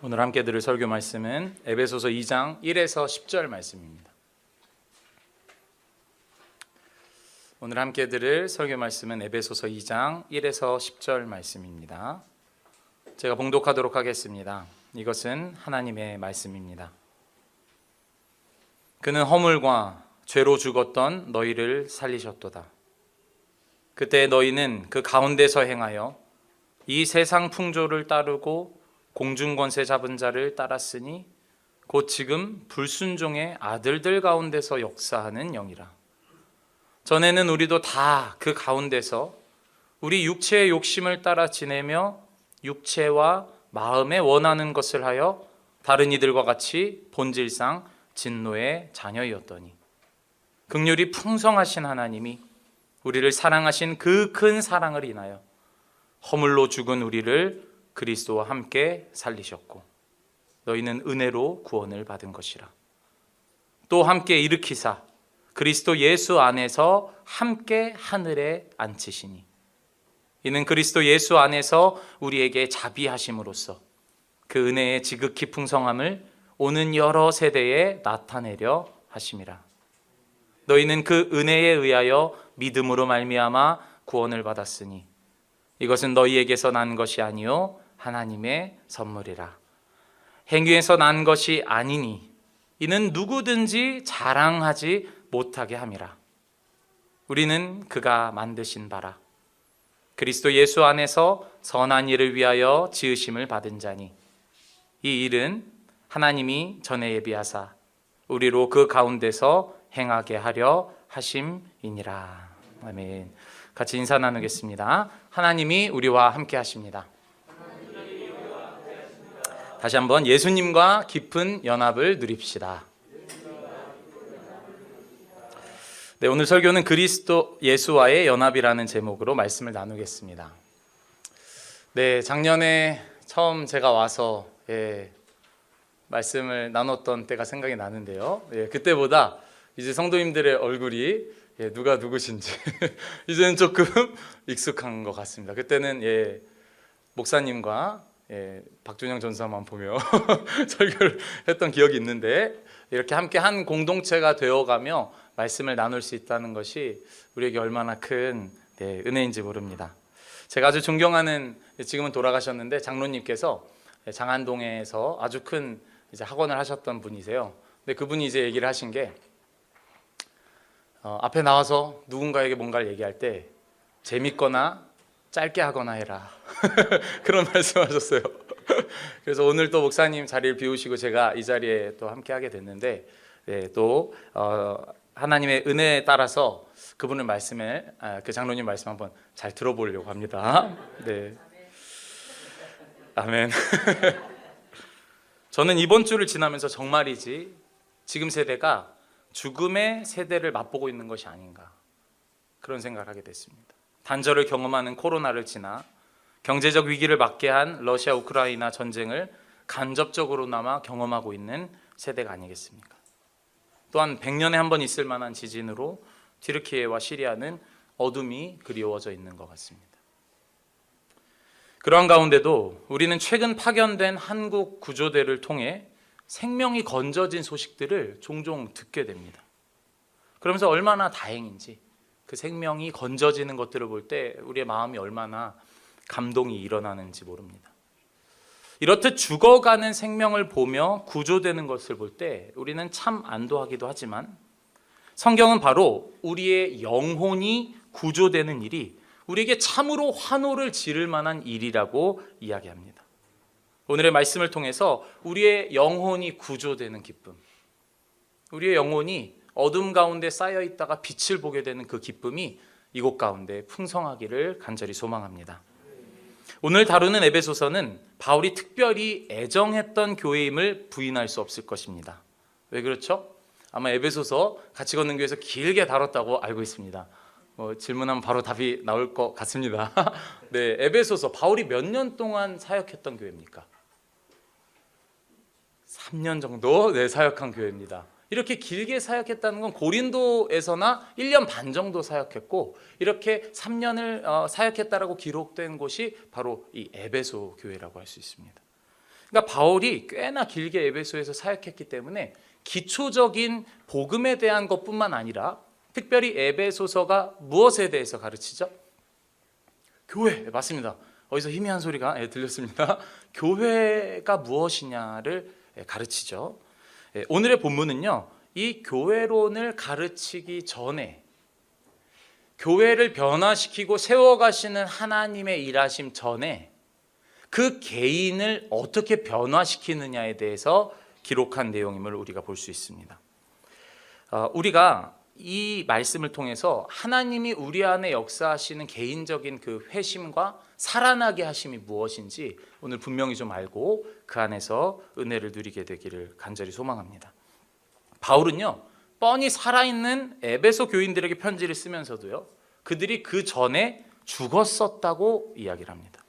오늘 함께 들을 설교 말씀은 에베소서 2장 1에서 10절 말씀입니다. 오늘 함께 들을 설교 말씀은 에베소서 2장 1에서 10절 말씀입니다. 제가 봉독하도록 하겠습니다. 이것은 하나님의 말씀입니다. 그는 허물과 죄로 죽었던 너희를 살리셨도다. 그때 너희는 그 가운데서 행하여 이 세상 풍조를 따르고 공중권세 잡은 자를 따랐으니 곧 지금 불순종의 아들들 가운데서 역사하는 영이라. 전에는 우리도 다 그 가운데서 우리 육체의 욕심을 따라 지내며 육체와 마음에 원하는 것을 하여 다른 이들과 같이 본질상 진노의 자녀이었더니 긍휼이 풍성하신 하나님이 우리를 사랑하신 그 큰 사랑을 인하여 허물로 죽은 우리를 그리스도와 함께 살리셨고 너희는 은혜로 구원을 받은 것이라. 또 함께 일으키사 그리스도 예수 안에서 함께 하늘에 앉히시니 이는 그리스도 예수 안에서 우리에게 자비하심으로써 그 은혜의 지극히 풍성함을 오는 여러 세대에 나타내려 하심이라. 너희는 그 은혜에 의하여 믿음으로 말미암아 구원을 받았으니 이것은 너희에게서 난 것이 아니요 하나님의 선물이라. 행위에서 난 것이 아니니 이는 누구든지 자랑하지 못하게 함이라. 우리는 그가 만드신 바라 그리스도 예수 안에서 선한 일을 위하여 지으심을 받은 자니 이 일은 하나님이 전에 예비하사 우리로 그 가운데서 행하게 하려 하심이니라. 아멘. 같이 인사 나누겠습니다. 하나님이 우리와 함께 하십니다. 다시 한번 예수님과 깊은 연합을 누립시다. 네, 오늘 설교는 그리스도 예수와의 연합이라는 제목으로 말씀을 나누겠습니다. 네, 작년에 처음 제가 와서 말씀을 나눴던 때가 생각이 나는데요. 그때보다 이제 성도님들의 얼굴이 누가 누구신지 이제는 조금 익숙한 것 같습니다. 그때는 목사님과 박준영 전사만 보며 설교를 했던 기억이 있는데 이렇게 함께 한 공동체가 되어가며 말씀을 나눌 수 있다는 것이 우리에게 얼마나 큰 은혜인지 모릅니다. 제가 아주 존경하는, 지금은 돌아가셨는데 장로님께서 장안동에서 아주 큰 이제 학원을 하셨던 분이세요. 근데 그분이 이제 얘기를 하신 게 앞에 나와서 누군가에게 뭔가를 얘기할 때 재밌거나 짧게 하거나 해라 그런 말씀하셨어요. 그래서 오늘 또 목사님 자리를 비우시고 제가 이 자리에 또 함께 하게 됐는데 또 하나님의 은혜에 따라서 그분의 말씀을 그 장로님 말씀 한번 잘 들어보려고 합니다. 네, 아멘. 저는 이번 주를 지나면서 정말이지 지금 세대가 죽음의 세대를 맛보고 있는 것이 아닌가 그런 생각을 하게 됐습니다. 단절을 경험하는 코로나를 지나 경제적 위기를 맞게 한 러시아 우크라이나 전쟁을 간접적으로나마 경험하고 있는 세대가 아니겠습니까? 또한 100년에 한 번 있을 만한 지진으로 튀르키예와 시리아는 어둠이 그리워져 있는 것 같습니다. 그러한 가운데도 우리는 최근 파견된 한국 구조대를 통해 생명이 건져진 소식들을 종종 듣게 됩니다. 그러면서 얼마나 다행인지 그 생명이 건져지는 것들을 볼 때 우리의 마음이 얼마나 감동이 일어나는지 모릅니다. 이렇듯 죽어가는 생명을 보며 구조되는 것을 볼 때 우리는 참 안도하기도 하지만 성경은 바로 우리의 영혼이 구조되는 일이 우리에게 참으로 환호를 지를 만한 일이라고 이야기합니다. 오늘의 말씀을 통해서 우리의 영혼이 구조되는 기쁨, 우리의 영혼이 어둠 가운데 쌓여 있다가 빛을 보게 되는 그 기쁨이 이곳 가운데 풍성하기를 간절히 소망합니다. 오늘 다루는 에베소서는 바울이 특별히 애정했던 교회임을 부인할 수 없을 것입니다. 왜 그렇죠? 아마 에베소서 같이 걷는 교회에서 길게 다뤘다고 알고 있습니다. 질문하면 바로 답이 나올 것 같습니다. 네, 에베소서 바울이 몇 년 동안 사역했던 교회입니까? 3년 정도 사역한 교회입니다. 이렇게 길게 사역했다는 건 고린도에서나 1년 반 정도 사역했고 이렇게 3년을 사역했다라고 기록된 곳이 바로 이 에베소 교회라고 할 수 있습니다. 그러니까 바울이 꽤나 길게 에베소에서 사역했기 때문에 기초적인 복음에 대한 것뿐만 아니라 특별히 에베소서가 무엇에 대해서 가르치죠? 교회, 맞습니다. 어디서 희미한 소리가 들렸습니다. 교회가 무엇이냐를 가르치죠. 오늘의 본문은요, 이 교회론을 가르치기 전에 교회를 변화시키고 세워가시는 하나님의 일하심 전에 그 개인을 어떻게 변화시키느냐에 대해서 기록한 내용임을 우리가 볼 수 있습니다. 우리가 이 말씀을 통해서 하나님이 우리 안에 역사하시는 개인적인 그 회심과 살아나게 하심이 무엇인지 오늘 분명히 좀 알고 그 안에서 은혜를 누리게 되기를 간절히 소망합니다. 바울은요, 뻔히 살아있는 에베소 교인들에게 편지를 쓰면서도요, 그들이 그 전에 죽었었다고 이야기를 합니다.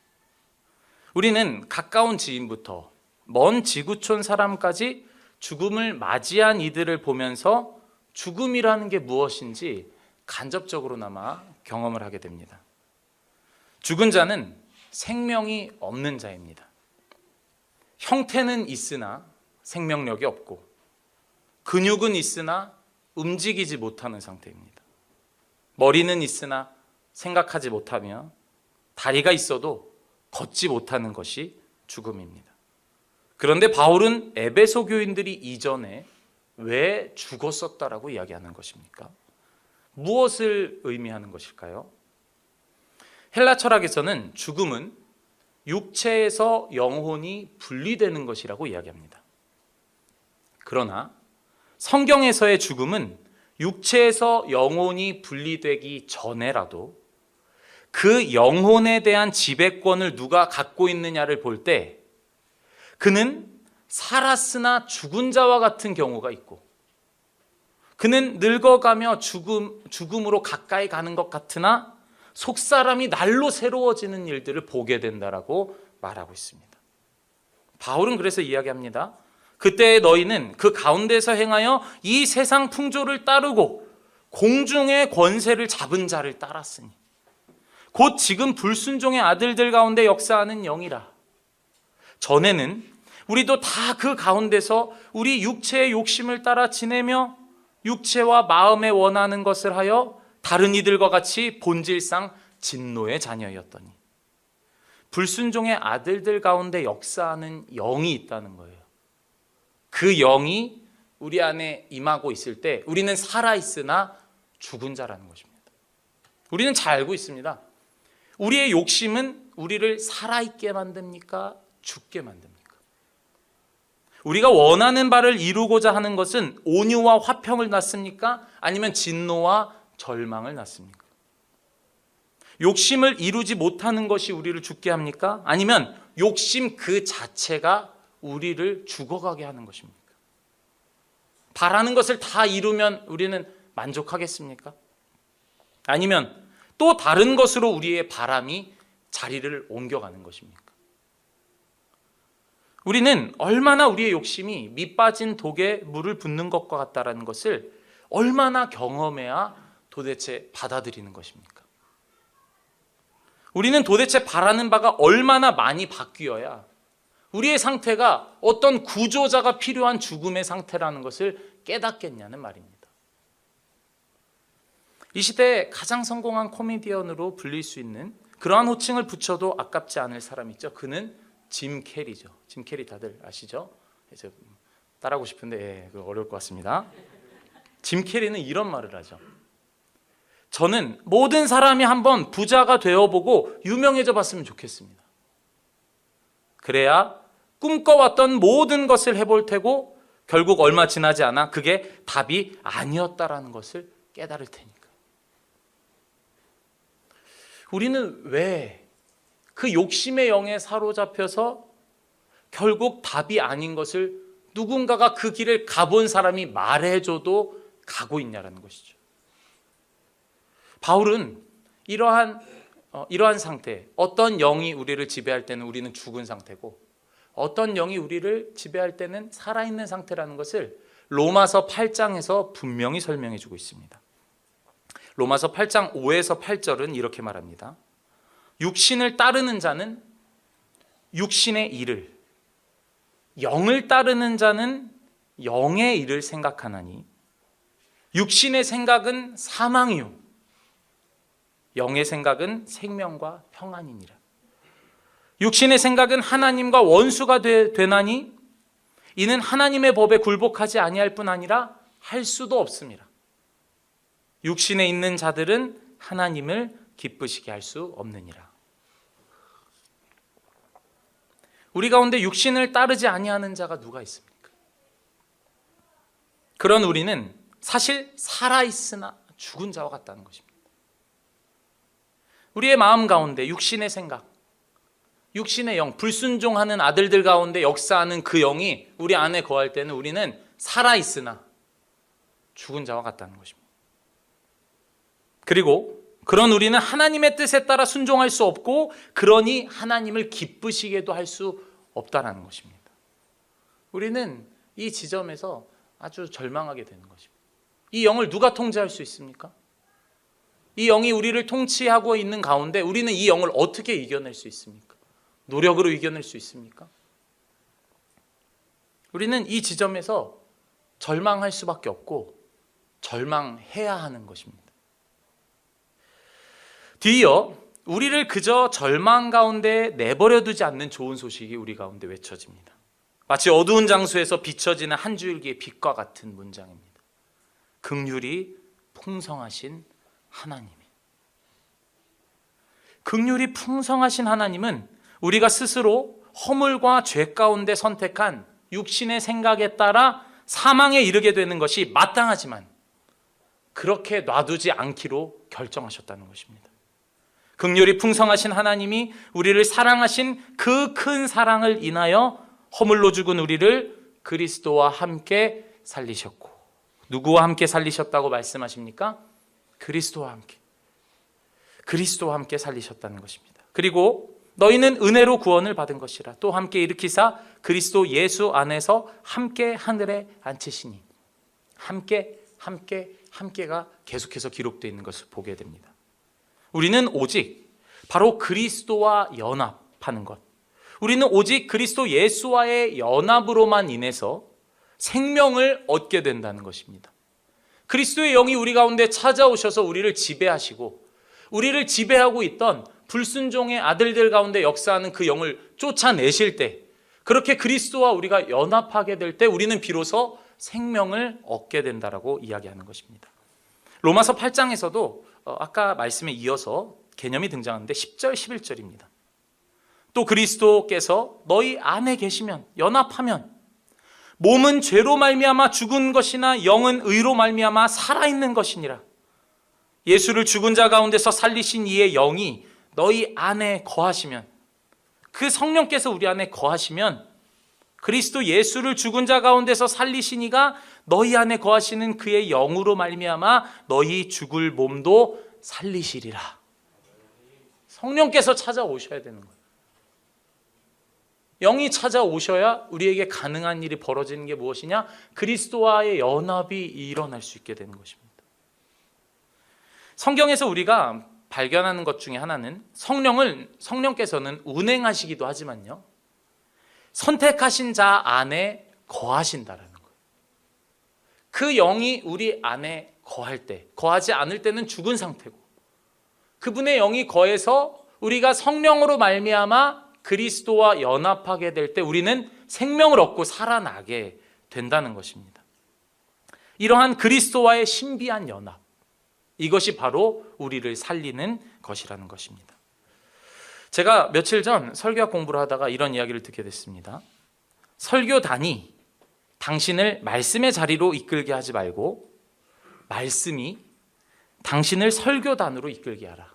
우리는 가까운 지인부터 먼 지구촌 사람까지 죽음을 맞이한 이들을 보면서 죽음이라는 게 무엇인지 간접적으로나마 경험을 하게 됩니다. 죽은 자는 생명이 없는 자입니다. 형태는 있으나 생명력이 없고 근육은 있으나 움직이지 못하는 상태입니다. 머리는 있으나 생각하지 못하며 다리가 있어도 걷지 못하는 것이 죽음입니다. 그런데 바울은 에베소 교인들이 이전에 왜 죽었었다라고 이야기하는 것입니까? 무엇을 의미하는 것일까요? 헬라 철학에서는 죽음은 육체에서 영혼이 분리되는 것이라고 이야기합니다. 그러나 성경에서의 죽음은 육체에서 영혼이 분리되기 전에라도 그 영혼에 대한 지배권을 누가 갖고 있느냐를 볼 때 그는 살았으나 죽은 자와 같은 경우가 있고 그는 늙어가며 죽음으로 가까이 가는 것 같으나 속사람이 날로 새로워지는 일들을 보게 된다라고 말하고 있습니다. 바울은 그래서 이야기합니다. 그때 너희는 그 가운데서 행하여 이 세상 풍조를 따르고 공중의 권세를 잡은 자를 따랐으니 곧 지금 불순종의 아들들 가운데 역사하는 영이라. 전에는 우리도 다 그 가운데서 우리 육체의 욕심을 따라 지내며 육체와 마음에 원하는 것을 하여 다른 이들과 같이 본질상 진노의 자녀였더니 불순종의 아들들 가운데 역사하는 영이 있다는 거예요. 그 영이 우리 안에 임하고 있을 때 우리는 살아있으나 죽은 자라는 것입니다. 우리는 잘 알고 있습니다. 우리의 욕심은 우리를 살아있게 만듭니까? 죽게 만듭니까? 우리가 원하는 바를 이루고자 하는 것은 온유와 화평을 낳습니까? 아니면 진노와 절망을 낳습니까? 욕심을 이루지 못하는 것이 우리를 죽게 합니까? 아니면 욕심 그 자체가 우리를 죽어가게 하는 것입니까? 바라는 것을 다 이루면 우리는 만족하겠습니까? 아니면 또 다른 것으로 우리의 바람이 자리를 옮겨가는 것입니까? 우리는 얼마나 우리의 욕심이 밑빠진 독에 물을 붓는 것과 같다라는 것을 얼마나 경험해야 도대체 받아들이는 것입니까? 우리는 도대체 바라는 바가 얼마나 많이 바뀌어야 우리의 상태가 어떤 구조자가 필요한 죽음의 상태라는 것을 깨닫겠냐는 말입니다. 이 시대에 가장 성공한 코미디언으로 불릴 수 있는 그러한 호칭을 붙여도 아깝지 않을 사람 있죠. 그는 짐 캐리죠. 짐 캐리 다들 아시죠? 이제 따라하고 싶은데 그거 어려울 것 같습니다. 짐 캐리는 이런 말을 하죠. 저는 모든 사람이 한번 부자가 되어보고 유명해져 봤으면 좋겠습니다. 그래야 꿈꿔왔던 모든 것을 해볼 테고 결국 얼마 지나지 않아 그게 답이 아니었다라는 것을 깨달을 테니까. 우리는 왜 그 욕심의 영에 사로잡혀서 결국 답이 아닌 것을 누군가가 그 길을 가본 사람이 말해줘도 가고 있냐라는 것이죠. 바울은 이러한 상태, 어떤 영이 우리를 지배할 때는 우리는 죽은 상태고 어떤 영이 우리를 지배할 때는 살아있는 상태라는 것을 로마서 8장에서 분명히 설명해 주고 있습니다. 로마서 8장 5에서 8절은 이렇게 말합니다. 육신을 따르는 자는 육신의 일을, 영을 따르는 자는 영의 일을 생각하나니 육신의 생각은 사망이요 영의 생각은 생명과 평안이니라. 육신의 생각은 하나님과 원수가 되나니 이는 하나님의 법에 굴복하지 아니할 뿐 아니라 할 수도 없습니다. 육신에 있는 자들은 하나님을 기쁘시게 할 수 없느니라. 우리 가운데 육신을 따르지 아니하는 자가 누가 있습니까? 그런 우리는 사실 살아있으나 죽은 자와 같다는 것입니다. 우리의 마음 가운데 육신의 생각, 육신의 영, 불순종하는 아들들 가운데 역사하는 그 영이 우리 안에 거할 때는 우리는 살아있으나 죽은 자와 같다는 것입니다. 그리고 그런 우리는 하나님의 뜻에 따라 순종할 수 없고 그러니 하나님을 기쁘시게도 할 수 없다라는 것입니다. 우리는 이 지점에서 아주 절망하게 되는 것입니다. 이 영을 누가 통제할 수 있습니까? 이 영이 우리를 통치하고 있는 가운데 우리는 이 영을 어떻게 이겨낼 수 있습니까? 노력으로 이겨낼 수 있습니까? 우리는 이 지점에서 절망할 수밖에 없고 절망해야 하는 것입니다. 뒤이어 우리를 그저 절망 가운데 내버려 두지 않는 좋은 소식이 우리 가운데 외쳐집니다. 마치 어두운 장소에서 비춰지는 한 줄기의 빛과 같은 문장입니다. 긍휼이 풍성하신 하나님. 긍휼이 풍성하신 하나님은 우리가 스스로 허물과 죄 가운데 선택한 육신의 생각에 따라 사망에 이르게 되는 것이 마땅하지만 그렇게 놔두지 않기로 결정하셨다는 것입니다. 긍휼이 풍성하신 하나님이 우리를 사랑하신 그 큰 사랑을 인하여 허물로 죽은 우리를 그리스도와 함께 살리셨고, 누구와 함께 살리셨다고 말씀하십니까? 그리스도와 함께 살리셨다는 것입니다. 그리고 너희는 은혜로 구원을 받은 것이라 또 함께 일으키사 그리스도 예수 안에서 함께 하늘에 앉히시니, 함께가 계속해서 기록되어 있는 것을 보게 됩니다. 우리는 오직 바로 그리스도와 연합하는 것, 우리는 오직 그리스도 예수와의 연합으로만 인해서 생명을 얻게 된다는 것입니다. 그리스도의 영이 우리 가운데 찾아오셔서 우리를 지배하시고 우리를 지배하고 있던 불순종의 아들들 가운데 역사하는 그 영을 쫓아내실 때, 그렇게 그리스도와 우리가 연합하게 될 때 우리는 비로소 생명을 얻게 된다라고 이야기하는 것입니다. 로마서 8장에서도 아까 말씀에 이어서 개념이 등장하는데 10절 11절입니다. 또 그리스도께서 너희 안에 계시면, 연합하면 몸은 죄로 말미암아 죽은 것이나 영은 의로 말미암아 살아있는 것이니라. 예수를 죽은 자 가운데서 살리신 이의 영이 너희 안에 거하시면, 그 성령께서 우리 안에 거하시면 그리스도 예수를 죽은 자 가운데서 살리신 이가 너희 안에 거하시는 그의 영으로 말미암아 너희 죽을 몸도 살리시리라. 성령께서 찾아오셔야 되는 거예요. 영이 찾아오셔야 우리에게 가능한 일이 벌어지는 게 무엇이냐? 그리스도와의 연합이 일어날 수 있게 되는 것입니다. 성경에서 우리가 발견하는 것 중에 하나는 성령께서는 운행하시기도 하지만요, 선택하신 자 안에 거하신다라는 거예요. 그 영이 우리 안에 거할 때, 거하지 않을 때는 죽은 상태고, 그분의 영이 거해서 우리가 성령으로 말미암아 그리스도와 연합하게 될 때 우리는 생명을 얻고 살아나게 된다는 것입니다. 이러한 그리스도와의 신비한 연합, 이것이 바로 우리를 살리는 것이라는 것입니다. 제가 며칠 전 설교학 공부를 하다가 이런 이야기를 듣게 됐습니다. 설교단이 당신을 말씀의 자리로 이끌게 하지 말고 말씀이 당신을 설교단으로 이끌게 하라.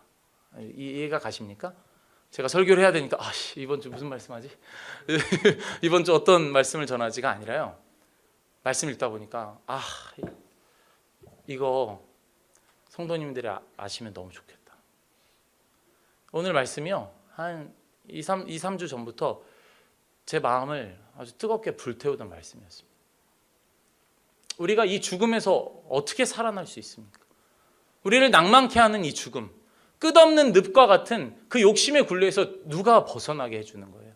이해가 가십니까? 제가 설교를 해야 되니까 이번 주 무슨 말씀하지? 이번 주 어떤 말씀을 전하지가 아니라요, 말씀 읽다 보니까 이거 성도님들이 아시면 너무 좋겠다. 오늘 말씀이요, 한 2, 3주 전부터 제 마음을 아주 뜨겁게 불태우던 말씀이었습니다. 우리가 이 죽음에서 어떻게 살아날 수 있습니까? 우리를 낭만케 하는 이 죽음, 끝없는 늪과 같은 그 욕심의 굴레에서 누가 벗어나게 해주는 거예요?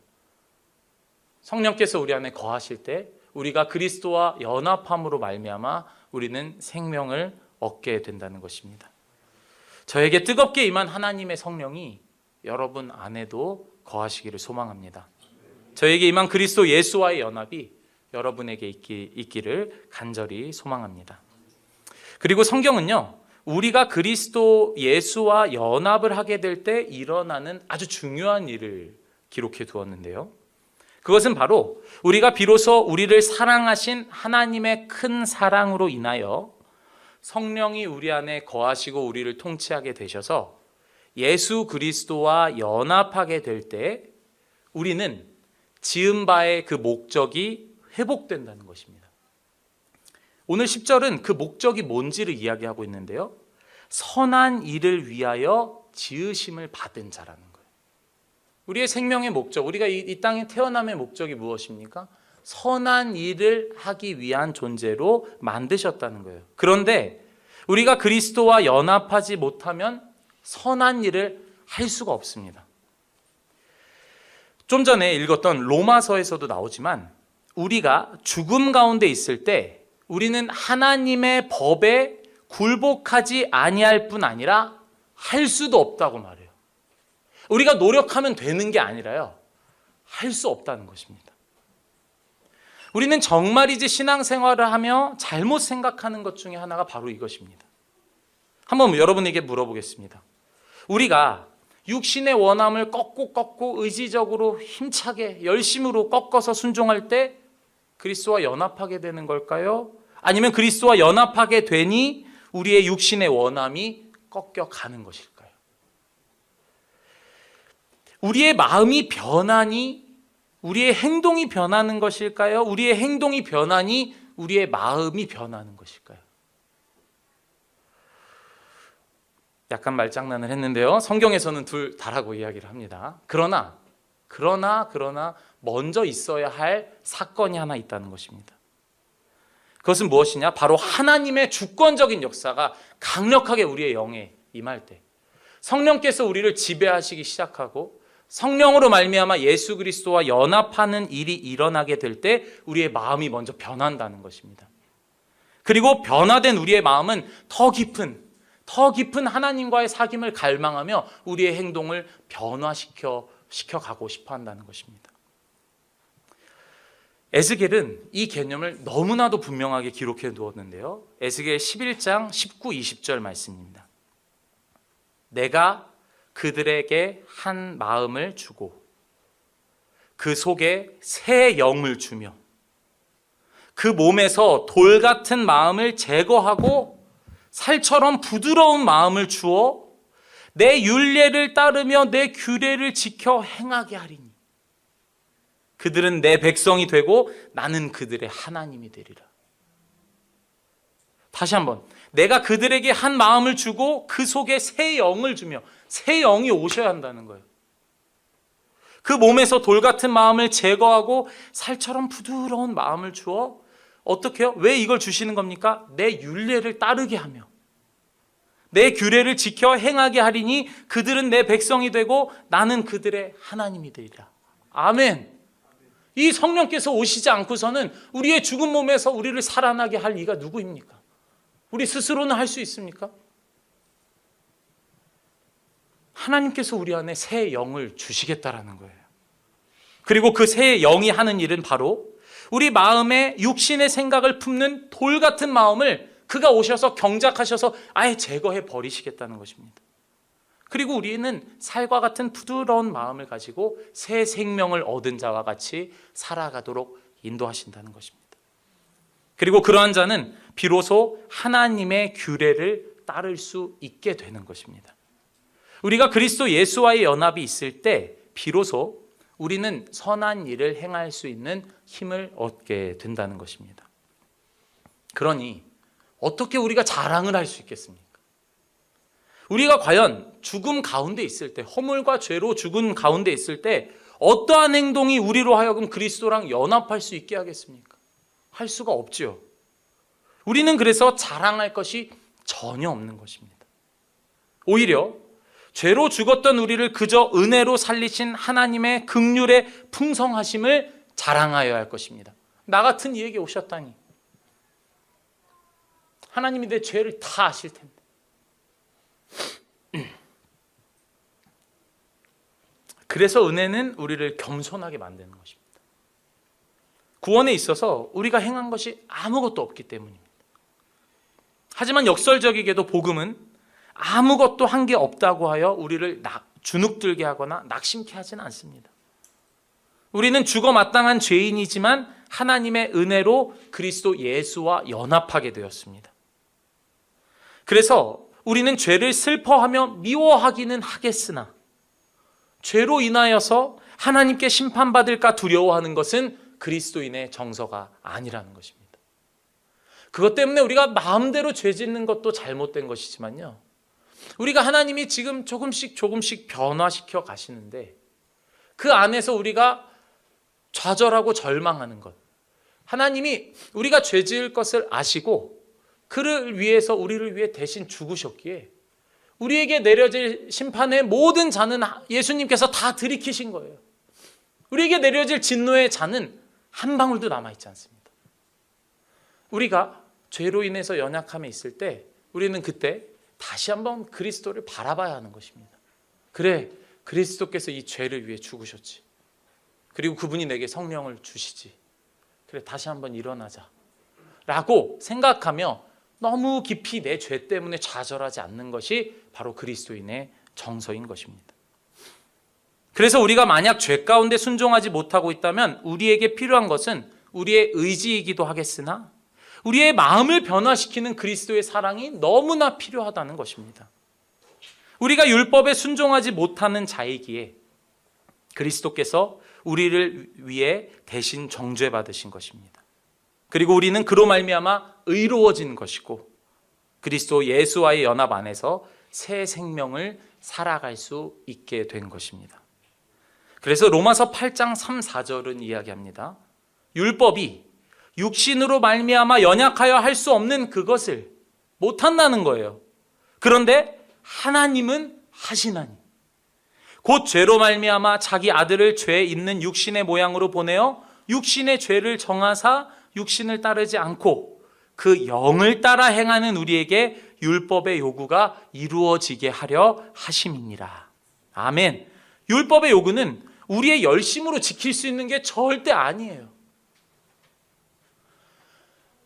성령께서 우리 안에 거하실 때 우리가 그리스도와 연합함으로 말미암아 우리는 생명을 얻게 된다는 것입니다. 저에게 뜨겁게 임한 하나님의 성령이 여러분 안에도 거하시기를 소망합니다. 저에게 임한 그리스도 예수와의 연합이 여러분에게 있기를 간절히 소망합니다. 그리고 성경은요, 우리가 그리스도 예수와 연합을 하게 될 때 일어나는 아주 중요한 일을 기록해 두었는데요. 그것은 바로 우리가 비로소 우리를 사랑하신 하나님의 큰 사랑으로 인하여 성령이 우리 안에 거하시고 우리를 통치하게 되셔서 예수 그리스도와 연합하게 될 때 우리는 지은 바의 그 목적이 회복된다는 것입니다. 오늘 10절은 그 목적이 뭔지를 이야기하고 있는데요. 선한 일을 위하여 지으심을 받은 자라는 거예요. 우리의 생명의 목적, 우리가 이 땅에 태어남의 목적이 무엇입니까? 선한 일을 하기 위한 존재로 만드셨다는 거예요. 그런데 우리가 그리스도와 연합하지 못하면 선한 일을 할 수가 없습니다. 좀 전에 읽었던 로마서에서도 나오지만 우리가 죽음 가운데 있을 때 우리는 하나님의 법에 굴복하지 아니할 뿐 아니라 할 수도 없다고 말해요. 우리가 노력하면 되는 게 아니라요, 할 수 없다는 것입니다. 우리는 정말이지 신앙생활을 하며 잘못 생각하는 것 중에 하나가 바로 이것입니다. 한번 여러분에게 물어보겠습니다. 우리가 육신의 원함을 꺾고 의지적으로 힘차게 열심으로 꺾어서 순종할 때 그리스도와 연합하게 되는 걸까요? 아니면 그리스도와 연합하게 되니 우리의 육신의 원함이 꺾여가는 것일까요? 우리의 마음이 변하니 우리의 행동이 변하는 것일까요? 우리의 행동이 변하니 우리의 마음이 변하는 것일까요? 약간 말장난을 했는데요, 성경에서는 둘 다라고 이야기를 합니다. 그러나 먼저 있어야 할 사건이 하나 있다는 것입니다. 그것은 무엇이냐? 바로 하나님의 주권적인 역사가 강력하게 우리의 영에 임할 때 성령께서 우리를 지배하시기 시작하고 성령으로 말미암아 예수 그리스도와 연합하는 일이 일어나게 될 때 우리의 마음이 먼저 변한다는 것입니다. 그리고 변화된 우리의 마음은 더 깊은 하나님과의 사귐을 갈망하며 우리의 행동을 변화시켜 가고 싶어 한다는 것입니다. 에스겔은 이 개념을 너무나도 분명하게 기록해 두었는데요. 에스겔 11장 19, 20절 말씀입니다. 내가 그들에게 한 마음을 주고 그 속에 새 영을 주며 그 몸에서 돌 같은 마음을 제거하고 살처럼 부드러운 마음을 주어 내 율례를 따르며 내 규례를 지켜 행하게 하리니 그들은 내 백성이 되고 나는 그들의 하나님이 되리라. 다시 한번, 내가 그들에게 한 마음을 주고 그 속에 새 영을 주며, 새 영이 오셔야 한다는 거예요. 그 몸에서 돌 같은 마음을 제거하고 살처럼 부드러운 마음을 주어 어떻게 해요? 왜 이걸 주시는 겁니까? 내 율례를 따르게 하며 내 규례를 지켜 행하게 하리니 그들은 내 백성이 되고 나는 그들의 하나님이 되리라. 아멘. 이 성령께서 오시지 않고서는 우리의 죽은 몸에서 우리를 살아나게 할 이가 누구입니까? 우리 스스로는 할 수 있습니까? 하나님께서 우리 안에 새 영을 주시겠다라는 거예요. 그리고 그 새 영이 하는 일은 바로 우리 마음에 육신의 생각을 품는 돌 같은 마음을 그가 오셔서 경작하셔서 아예 제거해 버리시겠다는 것입니다. 그리고 우리는 살과 같은 부드러운 마음을 가지고 새 생명을 얻은 자와 같이 살아가도록 인도하신다는 것입니다. 그리고 그러한 자는 비로소 하나님의 규례를 따를 수 있게 되는 것입니다. 우리가 그리스도 예수와의 연합이 있을 때 비로소 우리는 선한 일을 행할 수 있는 힘을 얻게 된다는 것입니다. 그러니 어떻게 우리가 자랑을 할 수 있겠습니까? 우리가 과연 죽음 가운데 있을 때, 허물과 죄로 죽은 가운데 있을 때 어떠한 행동이 우리로 하여금 그리스도랑 연합할 수 있게 하겠습니까? 할 수가 없지요. 우리는 그래서 자랑할 것이 전혀 없는 것입니다. 오히려 죄로 죽었던 우리를 그저 은혜로 살리신 하나님의 긍휼의 풍성하심을 자랑하여야 할 것입니다. 나 같은 이에게 오셨다니. 하나님이 내 죄를 다 아실 텐데. 그래서 은혜는 우리를 겸손하게 만드는 것입니다. 구원에 있어서 우리가 행한 것이 아무것도 없기 때문입니다. 하지만 역설적이게도 복음은 아무것도 한 게 없다고 하여 우리를 주눅들게 하거나 낙심케 하지는 않습니다. 우리는 죽어 마땅한 죄인이지만 하나님의 은혜로 그리스도 예수와 연합하게 되었습니다. 그래서 우리는 죄를 슬퍼하며 미워하기는 하겠으나 죄로 인하여서 하나님께 심판받을까 두려워하는 것은 그리스도인의 정서가 아니라는 것입니다. 그것 때문에 우리가 마음대로 죄 짓는 것도 잘못된 것이지만요, 우리가 하나님이 지금 조금씩 변화시켜 가시는데 그 안에서 우리가 좌절하고 절망하는 것, 하나님이 우리가 죄 지을 것을 아시고 그를 위해서 우리를 위해 대신 죽으셨기에 우리에게 내려질 심판의 모든 잔은 예수님께서 다 들이키신 거예요. 우리에게 내려질 진노의 잔은 한 방울도 남아있지 않습니다. 우리가 죄로 인해서 연약함에 있을 때 우리는 그때 다시 한번 그리스도를 바라봐야 하는 것입니다. 그래, 그리스도께서 이 죄를 위해 죽으셨지. 그리고 그분이 내게 성령을 주시지. 그래, 다시 한번 일어나자 라고 생각하며 너무 깊이 내 죄 때문에 좌절하지 않는 것이 바로 그리스도인의 정서인 것입니다. 그래서 우리가 만약 죄 가운데 순종하지 못하고 있다면 우리에게 필요한 것은 우리의 의지이기도 하겠으나 우리의 마음을 변화시키는 그리스도의 사랑이 너무나 필요하다는 것입니다. 우리가 율법에 순종하지 못하는 자이기에 그리스도께서 우리를 위해 대신 정죄받으신 것입니다. 그리고 우리는 그로 말미암아 의로워진 것이고 그리스도 예수와의 연합 안에서 새 생명을 살아갈 수 있게 된 것입니다. 그래서 로마서 8장 3, 4절은 이야기합니다. 율법이 육신으로 말미암아 연약하여 할 수 없는 그것을 못한다는 거예요. 그런데 하나님은 하시나니 곧 죄로 말미암아 자기 아들을 죄 있는 육신의 모양으로 보내어 육신의 죄를 정하사 육신을 따르지 않고 그 영을 따라 행하는 우리에게 율법의 요구가 이루어지게 하려 하심이니라. 아멘. 율법의 요구는 우리의 열심으로 지킬 수 있는 게 절대 아니에요.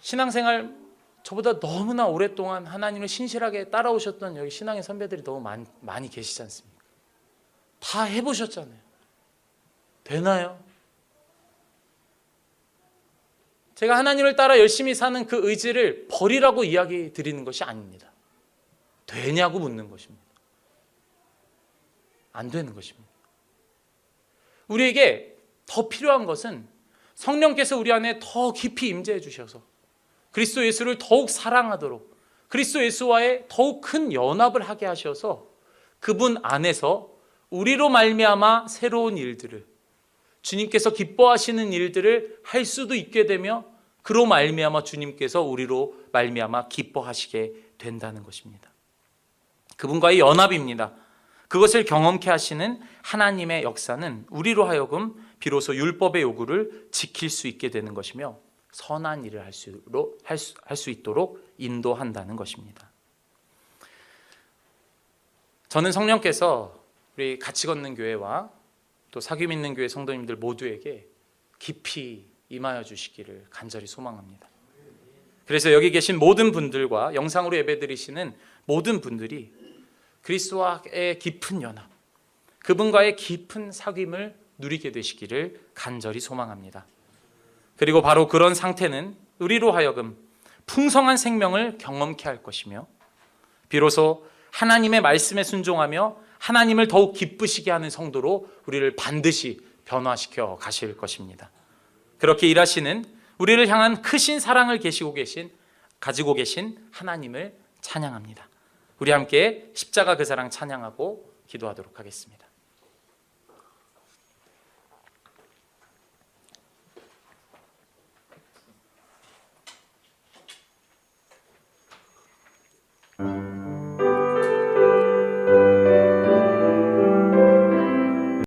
신앙생활 저보다 너무나 오랫동안 하나님을 신실하게 따라오셨던 여기 신앙의 선배들이 너무 많이 계시지 않습니까? 다 해보셨잖아요. 되나요? 제가 하나님을 따라 열심히 사는 그 의지를 버리라고 이야기 드리는 것이 아닙니다. 되냐고 묻는 것입니다. 안 되는 것입니다. 우리에게 더 필요한 것은 성령께서 우리 안에 더 깊이 임재해 주셔서 그리스도 예수를 더욱 사랑하도록 그리스도 예수와의 더욱 큰 연합을 하게 하셔서 그분 안에서 우리로 말미암아 새로운 일들을 주님께서 기뻐하시는 일들을 할 수도 있게 되며 그로 말미암아 주님께서 우리로 말미암아 기뻐하시게 된다는 것입니다. 그분과의 연합입니다. 그것을 경험케 하시는 하나님의 역사는 우리로 하여금 비로소 율법의 요구를 지킬 수 있게 되는 것이며 선한 일을 할 수 있도록 인도한다는 것입니다. 저는 성령께서 우리 같이 걷는 교회와 또 사귐 있는 교회 성도님들 모두에게 깊이 임하여 주시기를 간절히 소망합니다. 그래서 여기 계신 모든 분들과 영상으로 예배드리시는 모든 분들이 그리스도와의 깊은 연합, 그분과의 깊은 사귐을 누리게 되시기를 간절히 소망합니다. 그리고 바로 그런 상태는 우리로 하여금 풍성한 생명을 경험케 할 것이며 비로소 하나님의 말씀에 순종하며 하나님을 더욱 기쁘시게 하는 성도로 우리를 반드시 변화시켜 가실 것입니다. 그렇게 일하시는 우리를 향한 크신 사랑을 가지고 계신 하나님을 찬양합니다. 우리 함께 십자가 그 사랑 찬양하고 기도하도록 하겠습니다.